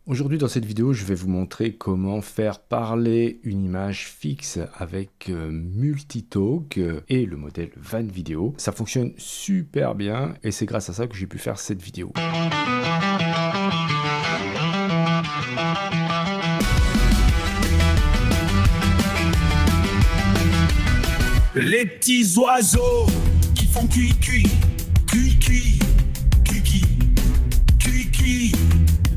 Aujourd'hui dans cette vidéo, je vais vous montrer comment faire parler une image fixe avec Multitalk et le modèle Van Video. Ça fonctionne super bien et c'est grâce à ça que j'ai pu faire cette vidéo. Les petits oiseaux qui font cuit-cuit, cuit-cuit, cuit-cuit, cuit-cuit,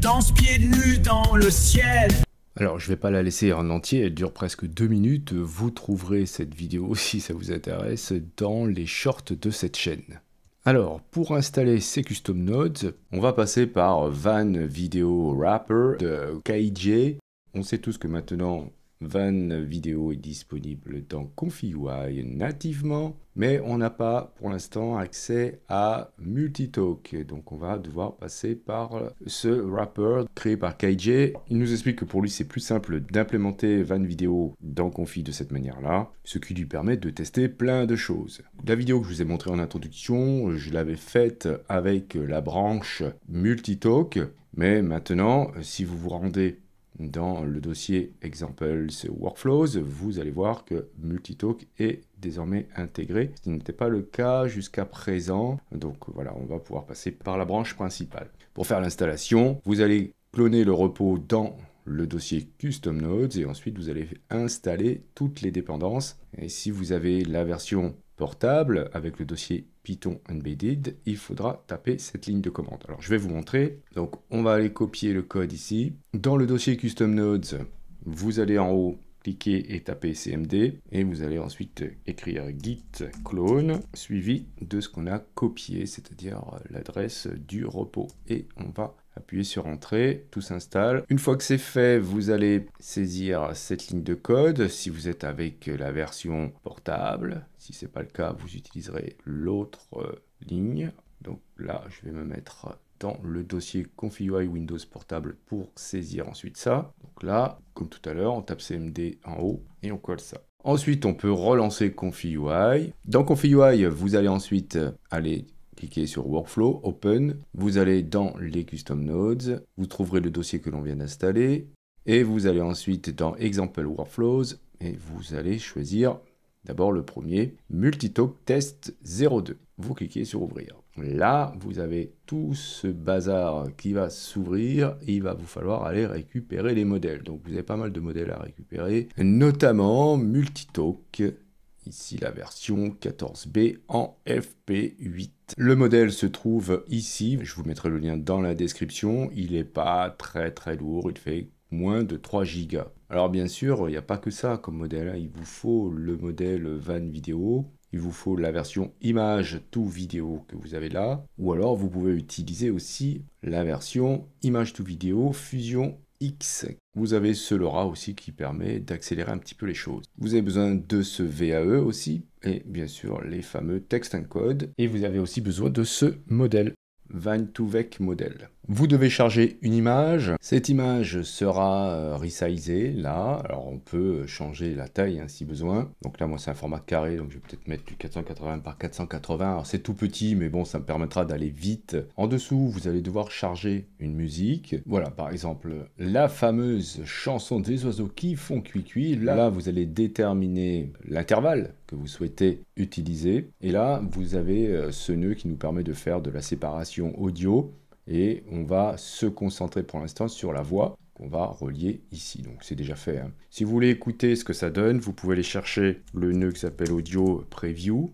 dansent pieds nus dans le ciel. Alors, je vais pas la laisser en entier, elle dure presque 2 minutes. Vous trouverez cette vidéo, si ça vous intéresse, dans les shorts de cette chaîne. Alors, pour installer ces custom nodes, on va passer par Van Video Wrapper de KJ. On sait tous que maintenant, Van Video est disponible dans ConfiUI nativement, mais on n'a pas pour l'instant accès à Multitalk. Donc on va devoir passer par ce wrapper créé par KJ. Il nous explique que pour lui c'est plus simple d'implémenter Van Video dans Confi de cette manière-là, ce qui lui permet de tester plein de choses. La vidéo que je vous ai montrée en introduction, je l'avais faite avec la branche Multitalk, mais maintenant, si vous vous rendez dans le dossier Examples Workflows, vous allez voir que Multitalk est désormais intégré, ce qui n'était pas le cas jusqu'à présent. Donc voilà, on va pouvoir passer par la branche principale. Pour faire l'installation, vous allez cloner le repo dans le dossier Custom Nodes et ensuite vous allez installer toutes les dépendances. Et si vous avez la version portable avec le dossier Python Embedded, il faudra taper cette ligne de commande. Alors je vais vous montrer. Donc on va aller copier le code ici. Dans le dossier Custom Nodes, vous allez en haut cliquer et taper cmd et vous allez ensuite écrire git clone suivi de ce qu'on a copié, c'est-à-dire l'adresse du repos. Et on va appuyer sur entrée, tout s'installe. Une fois que c'est fait, vous allez saisir cette ligne de code. Si vous êtes avec la version portable, si ce n'est pas le cas, vous utiliserez l'autre ligne. Donc là, je vais me mettre dans le dossier ConfiUI Windows Portable pour saisir ensuite ça. Donc là, comme tout à l'heure, on tape cmd en haut et on colle ça. Ensuite, on peut relancer ConfiUI. Dans ConfiUI, vous allez ensuite aller cliquez sur Workflow, Open, vous allez dans les Custom Nodes, vous trouverez le dossier que l'on vient d'installer, et vous allez ensuite dans Example Workflows, et vous allez choisir d'abord le premier, Multitalk Test 02. Vous cliquez sur Ouvrir. Là, vous avez tout ce bazar qui va s'ouvrir, et il va vous falloir aller récupérer les modèles. Donc vous avez pas mal de modèles à récupérer, notamment Multitalk, ici la version 14B en FP8. Le modèle se trouve ici, je vous mettrai le lien dans la description. Il n'est pas très lourd, il fait moins de 3 Go. Alors bien sûr, il n'y a pas que ça comme modèle, il vous faut le modèle Van Video, il vous faut la version image to vidéo que vous avez là, ou alors vous pouvez utiliser aussi la version image to vidéo Fusion X. Vous avez ce LoRa aussi qui permet d'accélérer un petit peu les choses. Vous avez besoin de ce VAE aussi, et bien sûr les fameux text encode. Et vous avez aussi besoin de ce modèle, Van2Vec modèle. Vous devez charger une image. Cette image sera resizée là. Alors on peut changer la taille si besoin. Donc là moi c'est un format carré, donc je vais peut-être mettre du 480 par 480. Alors c'est tout petit, mais bon ça me permettra d'aller vite. En dessous vous allez devoir charger une musique. Voilà par exemple la fameuse chanson des oiseaux qui font cuit-cuit. Là vous allez déterminer l'intervalle que vous souhaitez utiliser. Et là vous avez ce nœud qui nous permet de faire de la séparation audio. Et on va se concentrer pour l'instant sur la voix qu'on va relier ici. Donc c'est déjà fait. Si vous voulez écouter ce que ça donne, vous pouvez aller chercher le nœud qui s'appelle Audio Preview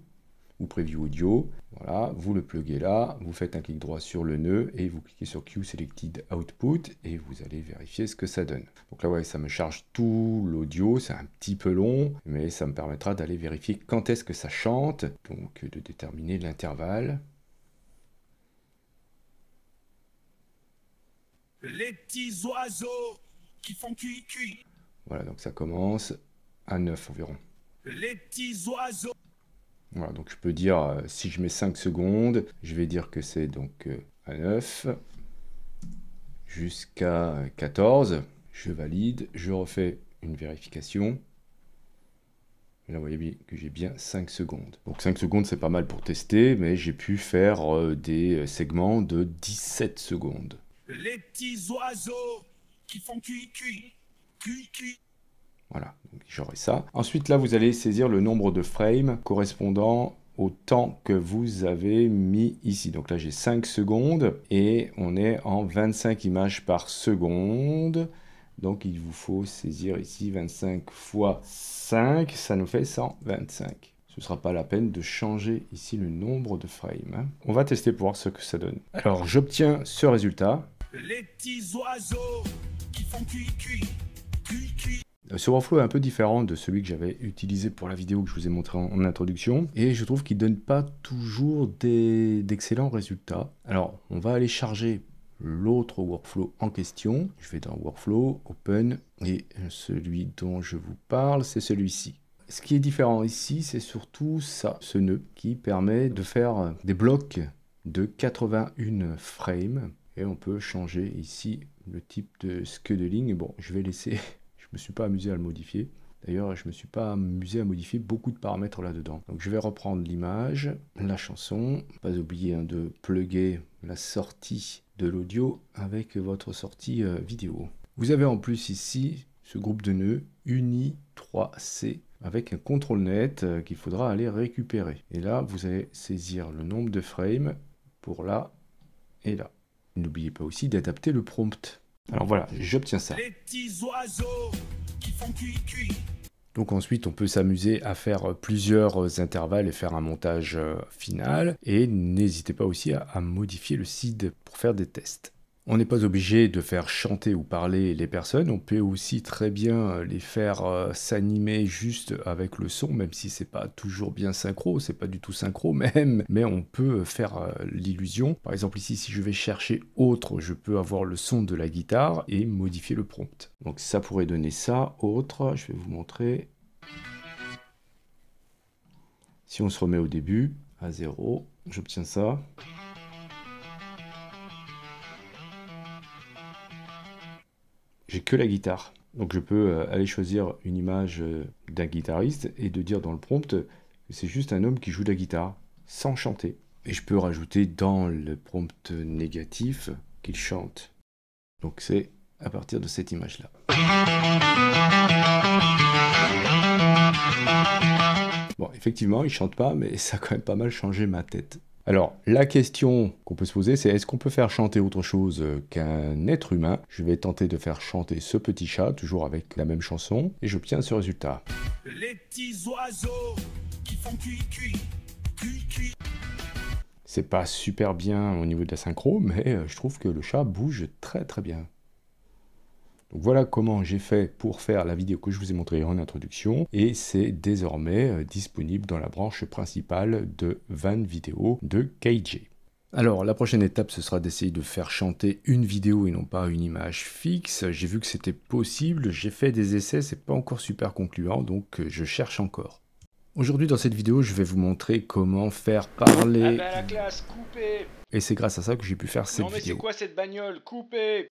ou Preview Audio. Voilà, vous le pluguez là, vous faites un clic droit sur le nœud et vous cliquez sur Q Selected Output et vous allez vérifier ce que ça donne. Donc là, ouais, ça me charge tout l'audio, c'est un petit peu long, mais ça me permettra d'aller vérifier quand est-ce que ça chante, donc de déterminer l'intervalle. Les petits oiseaux qui font cuit-cuit. Voilà, donc ça commence à 9 environ. Les petits oiseaux. Voilà, donc je peux dire, si je mets 5 secondes, je vais dire que c'est donc à 9 jusqu'à 14. Je valide, je refais une vérification. Et là, vous voyez bien que j'ai bien 5 secondes. Donc 5 secondes, c'est pas mal pour tester, mais j'ai pu faire des segments de 17 secondes. Les petits oiseaux qui font cuit. Voilà, donc j'aurai ça. Ensuite, là, vous allez saisir le nombre de frames correspondant au temps que vous avez mis ici. Donc là, j'ai 5 secondes et on est en 25 images par seconde. Donc, il vous faut saisir ici 25 fois 5, ça nous fait 125. Ce ne sera pas la peine de changer ici le nombre de frames, hein. On va tester pour voir ce que ça donne. Alors, j'obtiens ce résultat. Les petits oiseaux qui font cuit. Ce workflow est un peu différent de celui que j'avais utilisé pour la vidéo que je vous ai montré en introduction. Et je trouve qu'il ne donne pas toujours d'excellents résultats. Alors, on va aller charger l'autre workflow en question. Je vais dans Workflow, Open, et celui dont je vous parle, c'est celui-ci. Ce qui est différent ici, c'est surtout ça, ce nœud, qui permet de faire des blocs de 81 frames. Et on peut changer ici le type de scheduling. Bon, je vais laisser... Je ne me suis pas amusé à le modifier. D'ailleurs, je ne me suis pas amusé à modifier beaucoup de paramètres là-dedans. Donc je vais reprendre l'image, la chanson. Pas oublier de plugger la sortie de l'audio avec votre sortie vidéo. Vous avez en plus ici ce groupe de nœuds uni 3C avec un contrôle net qu'il faudra aller récupérer. Et là, vous allez saisir le nombre de frames pour là et là. N'oubliez pas aussi d'adapter le prompt. Alors voilà, j'obtiens ça. Les petits oiseaux qui font cuit. Donc ensuite, on peut s'amuser à faire plusieurs intervalles et faire un montage final. Et n'hésitez pas aussi à modifier le seed pour faire des tests. On n'est pas obligé de faire chanter ou parler les personnes. On peut aussi très bien les faire s'animer juste avec le son, même si c'est pas toujours bien synchro, c'est pas du tout synchro même, mais on peut faire l'illusion. Par exemple ici, si je vais chercher autre, je peux avoir le son de la guitare et modifier le prompt. Donc ça pourrait donner ça, autre, je vais vous montrer. Si on se remet au début, à 0, j'obtiens ça. J'ai que la guitare. Donc je peux aller choisir une image d'un guitariste et de dire dans le prompt que c'est juste un homme qui joue de la guitare, sans chanter. Et je peux rajouter dans le prompt négatif qu'il chante. Donc c'est à partir de cette image-là. Bon, effectivement, il chante pas, mais ça a quand même pas mal changé ma tête. Alors, la question qu'on peut se poser, c'est est-ce qu'on peut faire chanter autre chose qu'un être humain? Je vais tenter de faire chanter ce petit chat, toujours avec la même chanson, et j'obtiens ce résultat. Les petits oiseaux qui font cuit. C'est pas super bien au niveau de la synchro, mais je trouve que le chat bouge très très bien. Donc voilà comment j'ai fait pour faire la vidéo que je vous ai montrée en introduction, et c'est désormais disponible dans la branche principale de Van Video de KJ. Alors la prochaine étape, ce sera d'essayer de faire chanter une vidéo et non pas une image fixe. J'ai vu que c'était possible, j'ai fait des essais, c'est pas encore super concluant, donc je cherche encore. Aujourd'hui dans cette vidéo, je vais vous montrer comment faire parler... Ah bah la classe, coupez! Et c'est grâce à ça que j'ai pu faire cette vidéo. Non mais c'est quoi cette bagnole? Coupez!